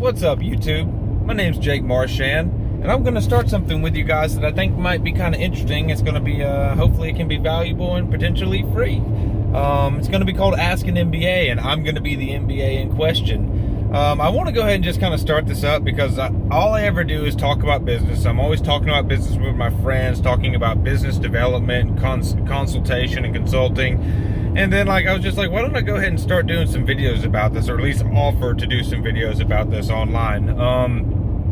What's up, YouTube? My name's Jake Marchand, and I'm going to start something with you guys that I think might be kind of interesting. It's going to be, hopefully it can be valuable and potentially free. It's going to be called Ask an MBA, and I'm going to be the MBA in question. I want to go ahead and just kind of start this up because all I ever do is talk about business. I'm always talking about business with my friends, talking about business development, consultation, and consulting. And then, I was just like, why don't I go ahead and start doing some videos about this, or at least offer to do some videos about this online.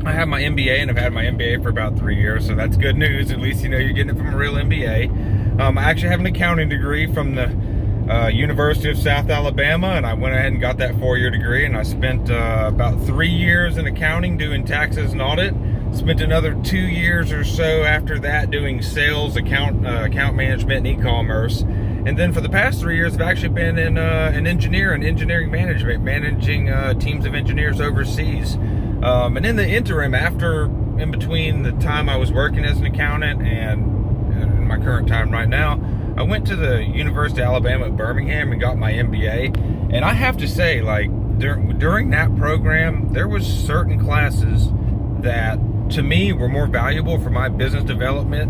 I have my MBA, and I've had my MBA for about 3 years, so that's good news. At least, you're getting it from a real MBA. I actually have an accounting degree from the University of South Alabama, and I went ahead and got that 4-year degree, and I spent about 3 years in accounting doing taxes and audit. Spent another 2 years or so after that doing sales, account management, and e-commerce. And then for the past 3 years, I've actually been an engineer in engineering management, managing teams of engineers overseas. And in the interim, in between the time I was working as an accountant and in my current time right now, I went to the University of Alabama at Birmingham and got my MBA. And I have to say, during that program, there was certain classes that to me were more valuable for my business development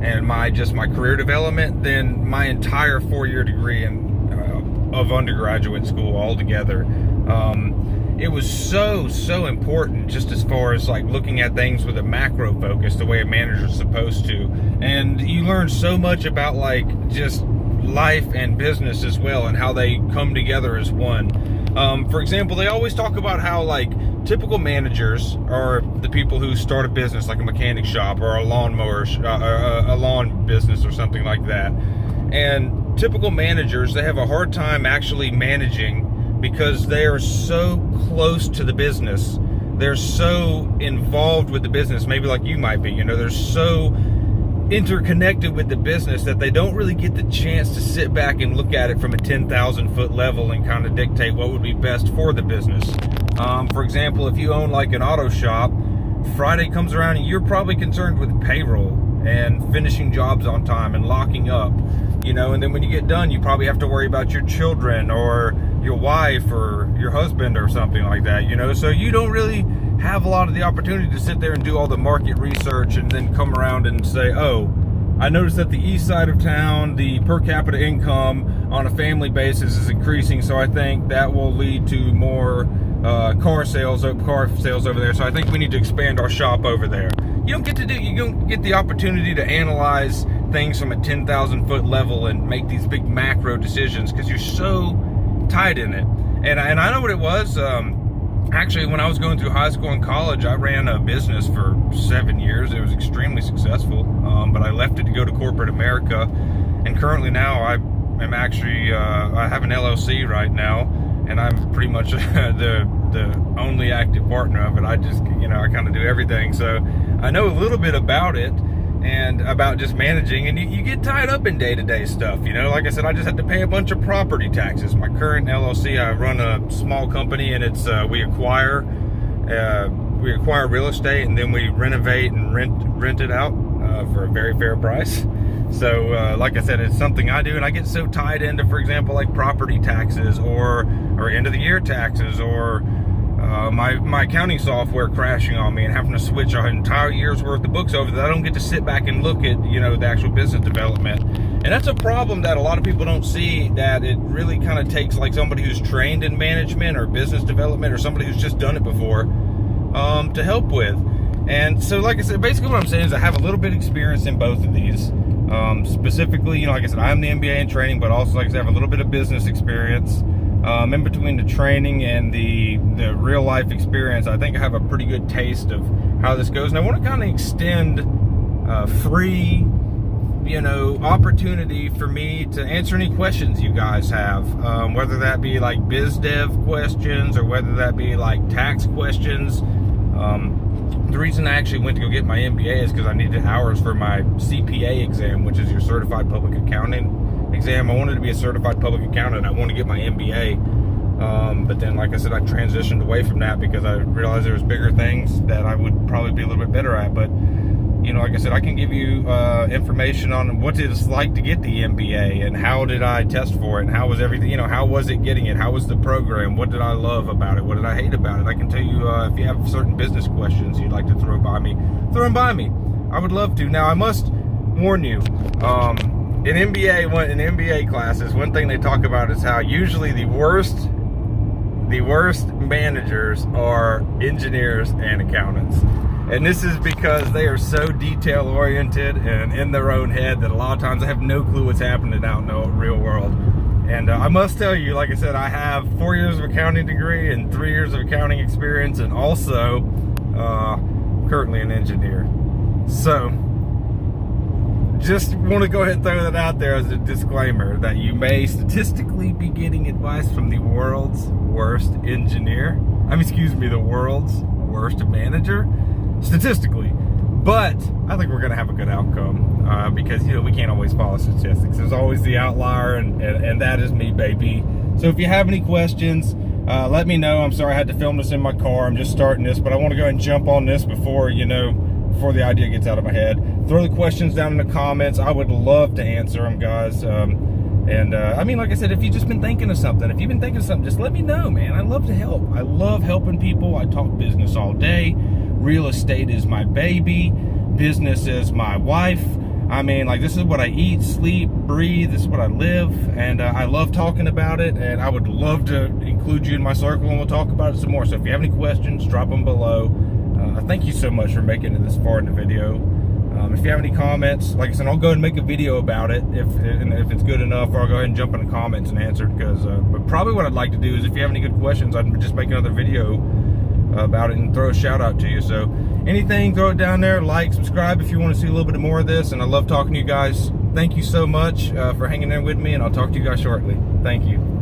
and my career development than my entire 4-year degree of undergraduate school altogether. It was so important, just as far as looking at things with a macro focus, the way a manager's supposed to. And you learn so much about just life and business as well, and how they come together as one. For example, they always talk about how typical managers are the people who start a business like a mechanic shop or a lawnmower, a lawn business or something like that. And typical managers, they have a hard time actually managing because they are so close to the business. They're so involved with the business, maybe like you might be. They're so interconnected with the business that they don't really get the chance to sit back and look at it from a 10,000 foot level and kind of dictate what would be best for the business. For example, if you own an auto shop, Friday comes around and you're probably concerned with payroll and finishing jobs on time and locking up, and then when you get done, you probably have to worry about your children or your wife or your husband or something like that, so you don't really have a lot of the opportunity to sit there and do all the market research and then come around and say, oh, I noticed that the east side of town, the per capita income on a family basis is increasing, so I think that will lead to more car sales over there, so I think we need to expand our shop over there. You don't get the opportunity to analyze things from a 10,000 foot level and make these big macro decisions because you're so tied in it. And I know what it was. Actually, when I was going through high school and college, I ran a business for 7 years. It was extremely successful, but I left it to go to corporate America. And currently now I have an LLC right now, and I'm pretty much the only active partner of it. I just, I kind of do everything. So I know a little bit about it and about just managing, and you get tied up in day-to-day stuff. Like I said, I just had to pay a bunch of property taxes. My current LLC, I run a small company, and it's we acquire real estate, and then we renovate and rent it out for a very fair price. So like I said, it's something I do, and I get so tied into, for example, property taxes or end of the year taxes, or my accounting software crashing on me and having to switch an entire year's worth of books over, that I don't get to sit back and look at the actual business development. And that's a problem that a lot of people don't see, that it really kind of takes somebody who's trained in management or business development, or somebody who's just done it before, to help with. And so, like I said, basically what I'm saying is I have a little bit of experience in both of these. Specifically, like I said, I'm the MBA in training, but also, like I said, I have a little bit of business experience. In between the training and the real life experience, I think I have a pretty good taste of how this goes. And I want to kind of extend free, opportunity for me to answer any questions you guys have, whether that be biz dev questions or whether that be tax questions. The reason I actually went to go get my MBA is because I needed hours for my CPA exam, which is your Certified Public Accounting exam. I wanted to be a certified public accountant. I wanted to get my MBA, but then, like I said, I transitioned away from that because I realized there was bigger things that I would probably be a little bit better at. But You know, like I said, I can give you information on what it's like to get the MBA and how did I test for it and how was everything, you know, how was it getting it? How was the program? What did I love about it? What did I hate about it? I can tell you if you have certain business questions you'd like to throw them by me. I would love to. Now, I must warn you, in MBA classes, one thing they talk about is how usually the worst managers are engineers and accountants. And this is because they are so detail oriented and in their own head that a lot of times they have no clue what's happening out in the real world. And I must tell you, like I said, I have 4 years of accounting degree and 3 years of accounting experience, and also currently an engineer. So just want to go ahead and throw that out there as a disclaimer that you may statistically be getting advice from the world's worst engineer. The world's worst manager, statistically. But I think we're going to have a good outcome because, you know, we can't always follow statistics. There's always the outlier, and that is me, baby. So if you have any questions, let me know. I'm sorry I had to film this in my car. I'm just starting this, but I want to go ahead and jump on this before the idea gets out of my head. Throw the questions down in the comments. I would love to answer them, guys. Like I said, if you've just been thinking of something, just let me know, man. I love to help. I love helping people. I talk business all day. Real estate is my baby. Business is my wife. This is what I eat, sleep, breathe. This is what I live. And I love talking about it. And I would love to include you in my circle, and we'll talk about it some more. So if you have any questions, drop them below. Thank you so much for making it this far in the video. If you have any comments, like I said, I'll go ahead and make a video about it if it's good enough, or I'll go ahead and jump in the comments and answer it. But probably what I'd like to do is, if you have any good questions, I'd just make another video about it and throw a shout out to you. So anything, throw it down there. Like, subscribe if you want to see a little bit more of this. And I love talking to you guys. Thank you so much for hanging there with me, and I'll talk to you guys shortly. Thank you.